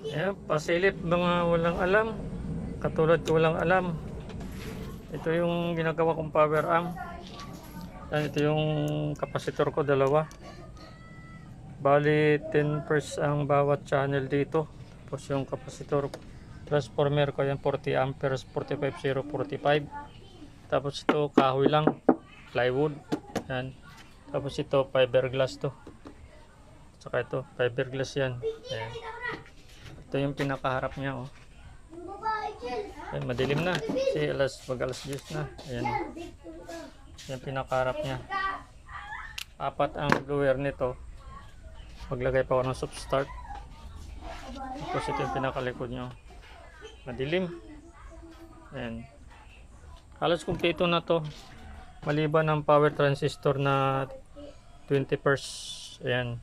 Ayan, pasilip mga walang alam. Katulad ko walang alam. Ito yung ginagawa kong power amp. Ayan, ito yung kapasitor ko, dalawa. Bali 10 first ang bawat channel dito. Tapos yung kapasitor transformer ko yan 40 amperes 45045. Tapos ito kahoy lang, plywood. Yan. Tapos ito fiberglass to. Saka ito fiberglass yan. Ayan. Ito yung pinakaharap niya oh. Ayan, madilim na. Kasi alas 10 na. Ayan. Yan pinakaharap niya. Apat ang blower nito. Maglagay pa ako ng soft start. Tapos ito yung pinakalikod nyo. Madilim. Ayan. Halos kumpleto na to. Maliban ng power transistor na 20 first. Ayan.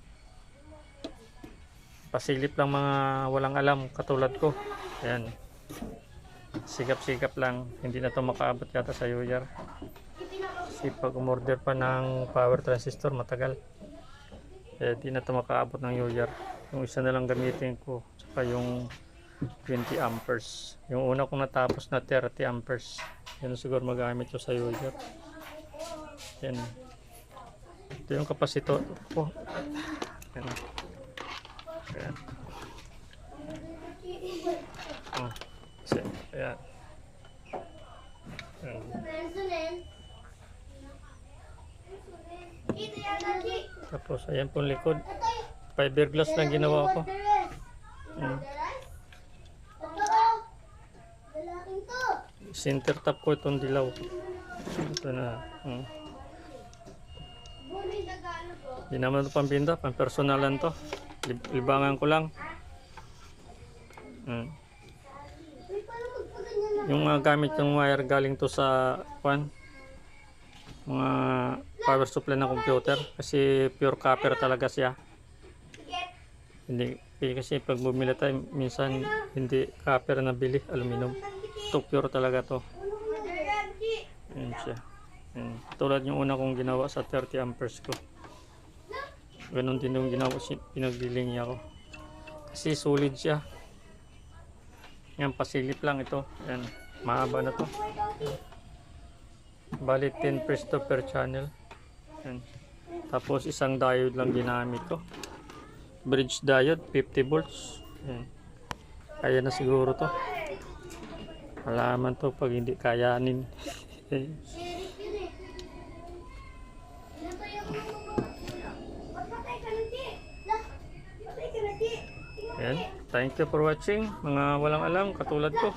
Pasilip lang mga walang alam katulad ko. Ayan. Sigap-sigap lang. Hindi na to makaabot yata sa UR. Kasi pag umorder pa ng power transistor matagal. Eh di na ito makaabot ng UR. Yung isa na lang gamitin ko tsaka yung 20 amperes. Yung una kong natapos na 30 amperes. Yan siguro magamit ko sa UR. Yan. Ito yung kapasitor ko. Yan. Yan. Oh. Ayan. Ayan. Tapos ayan pong likod. Fiberglass lang ginawa ko. Center top ko itong dilaw. Ito na. Hindi naman ito pambinda. Pampersonalan to. Libangan ko lang. Yung gamit yung wire galing to sa mga power supply ng computer kasi pure copper talaga siya. Hindi kasi pag bumili tayo minsan hindi copper na bili, aluminum. Ito pure talaga to. Ayan siya. Ayan. Tulad yung una kong ginawa sa 30 amperes ko. Ganon din yung ginawa, pinagliling ko. Kasi solid siya. Yan, pasilip lang ito. Ayan, mahaba na to. Bali 10 presto per channel. Yan. Tapos isang diode lang ginamit ko. Bridge diode 50 volts. Yan. Kaya na siguro to. Malaman to pag hindi kayanin. Yan. Thank you for watching mga walang alam katulad ko.